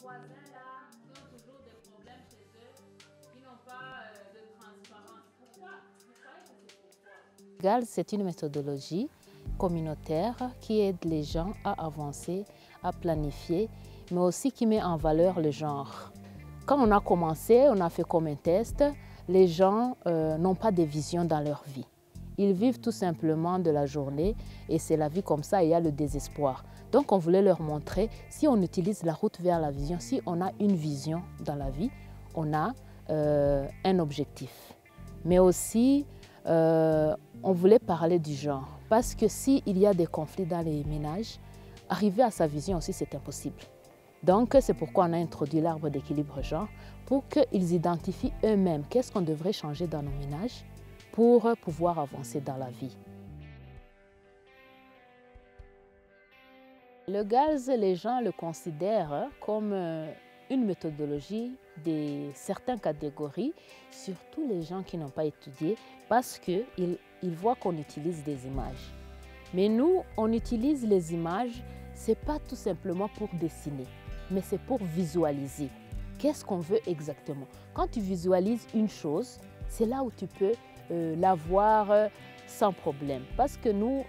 voisins là qui ont toujours des problèmes chez eux, qui n'ont pas de transparence. Pourquoi? Vous croyez que c'est pourquoi? GALS, c'est une méthodologie communautaire qui aide les gens à avancer, à planifier, mais aussi qui met en valeur le genre. Quand on a commencé, on a fait comme un test, les gens n'ont pas de vision dans leur vie. Ils vivent tout simplement de la journée et c'est la vie comme ça, il y a le désespoir. Donc on voulait leur montrer, si on utilise la route vers la vision, si on a une vision dans la vie, on a un objectif. Mais aussi, on voulait parler du genre. Parce que s'il y a des conflits dans les ménages, arriver à sa vision aussi, c'est impossible. Donc, c'est pourquoi on a introduit l'arbre d'équilibre genre, pour qu'ils identifient eux-mêmes qu'est-ce qu'on devrait changer dans nos ménages pour pouvoir avancer dans la vie. Le GALS, les gens le considèrent comme une méthodologie de certaines catégories, surtout les gens qui n'ont pas étudié, parce qu'ils voient qu'on utilise des images. Mais nous, on utilise les images, ce n'est pas tout simplement pour dessiner, mais c'est pour visualiser. Qu'est-ce qu'on veut exactement? Quand tu visualises une chose, c'est là où tu peux la voir sans problème. Parce que nous,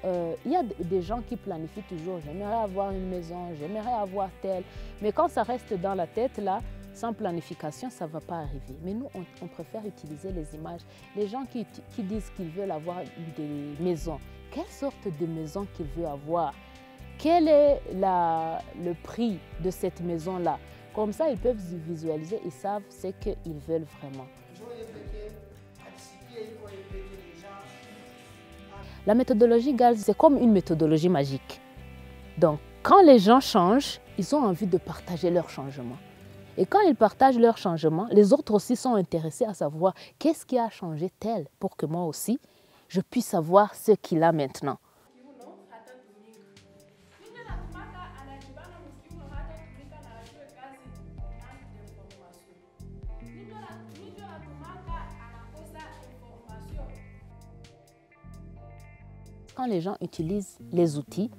il y a des gens qui planifient toujours, j'aimerais avoir une maison, j'aimerais avoir telle. Mais quand ça reste dans la tête, là, sans planification, ça ne va pas arriver. Mais nous, on préfère utiliser les images. Les gens qui disent qu'ils veulent avoir des maisons, quelle sorte de maison qu'ils veulent avoir? Quel est le prix de cette maison-là? Comme ça, ils peuvent visualiser, ils savent ce qu'ils veulent vraiment. La méthodologie GALS, c'est comme une méthodologie magique. Donc, quand les gens changent, ils ont envie de partager leur changement. Et quand ils partagent leur changement, les autres aussi sont intéressés à savoir qu'est-ce qui a changé tel pour que moi aussi, je puisse savoir ce qu'il a maintenant. Quand les gens utilisent les outils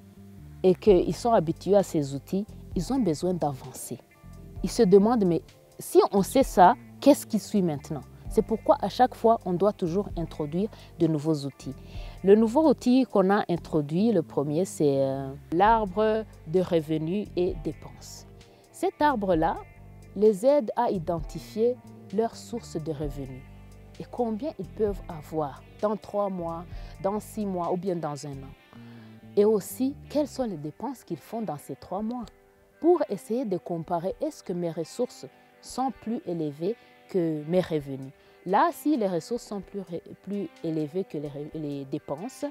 et qu'ils sont habitués à ces outils, ils ont besoin d'avancer. Ils se demandent, mais si on sait ça, qu'est-ce qui suit maintenant? C'est pourquoi à chaque fois, on doit toujours introduire de nouveaux outils. Le nouveau outil qu'on a introduit, le premier, c'est l'arbre de revenus et dépenses. Cet arbre-là les aide à identifier leurs sources de revenus et combien ils peuvent avoir dans 3 mois, dans 6 mois ou bien dans un an. Et aussi, quelles sont les dépenses qu'ils font dans ces 3 mois pour essayer de comparer, est-ce que mes ressources sont plus élevées que mes revenus. Là, si les ressources sont plus élevées que les dépenses,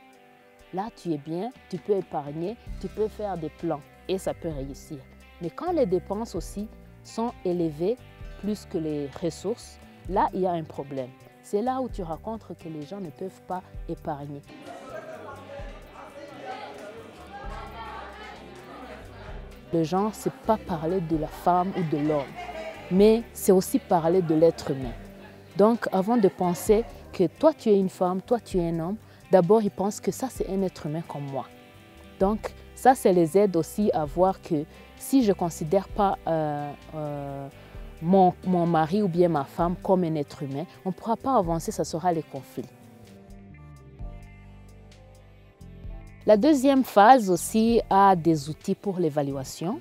là, tu es bien, tu peux épargner, tu peux faire des plans et ça peut réussir. Mais quand les dépenses aussi sont élevées plus que les ressources, là, il y a un problème. C'est là où tu rencontres que les gens ne peuvent pas épargner. Le genre, ce n'est pas parler de la femme ou de l'homme, mais c'est aussi parler de l'être humain. Donc, avant de penser que toi, tu es une femme, toi, tu es un homme, d'abord, ils pensent que ça, c'est un être humain comme moi. Donc, ça les aide aussi à voir que si je ne considère pas mon mari ou bien ma femme comme un être humain, on ne pourra pas avancer, ça sera les conflits. La deuxième phase aussi a des outils pour l'évaluation.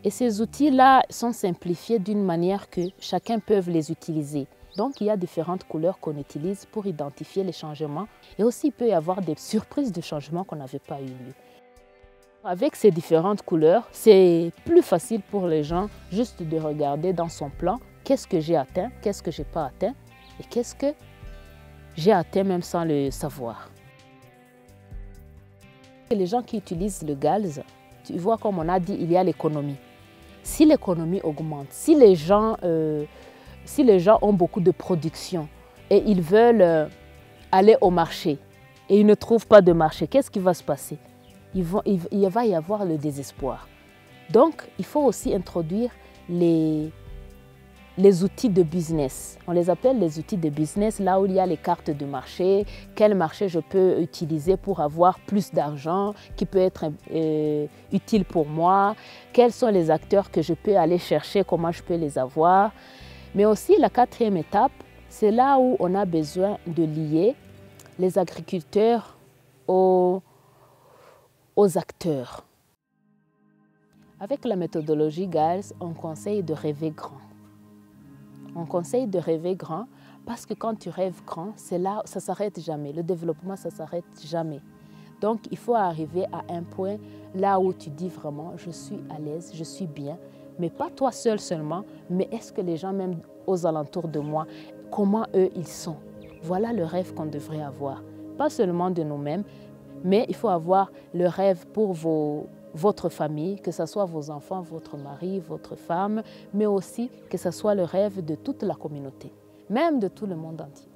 Et ces outils-là sont simplifiés d'une manière que chacun peut les utiliser. Donc, il y a différentes couleurs qu'on utilise pour identifier les changements. Et aussi, il peut y avoir des surprises de changements qu'on n'avait pas eu. Avec ces différentes couleurs, c'est plus facile pour les gens juste de regarder dans son plan qu'est-ce que j'ai atteint, qu'est-ce que je n'ai pas atteint et qu'est-ce que j'ai atteint même sans le savoir. Les gens qui utilisent le GALS, tu vois comme on a dit, il y a l'économie. Si l'économie augmente, si les gens ont beaucoup de production et ils veulent aller au marché et ils ne trouvent pas de marché, qu'est-ce qui va se passer? Il va y avoir le désespoir. Donc, il faut aussi introduire les les outils de business. On les appelle les outils de business, là où il y a les cartes de marché, quel marché je peux utiliser pour avoir plus d'argent, qui peut être utile pour moi, quels sont les acteurs que je peux aller chercher, comment je peux les avoir. Mais aussi la quatrième étape, c'est là où on a besoin de lier les agriculteurs aux acteurs. Avec la méthodologie GILES, on conseille de rêver grand. On conseille de rêver grand parce que quand tu rêves grand, c'est là, ça ne s'arrête jamais. Le développement, ça ne s'arrête jamais. Donc, il faut arriver à un point là où tu dis vraiment, je suis à l'aise, je suis bien. Mais pas toi seul seulement, mais est-ce que les gens même aux alentours de moi, comment eux ils sont? Voilà le rêve qu'on devrait avoir. Pas seulement de nous-mêmes, mais il faut avoir le rêve pour votre famille, que ce soit vos enfants, votre mari, votre femme, mais aussi que ce soit le rêve de toute la communauté, même de tout le monde entier.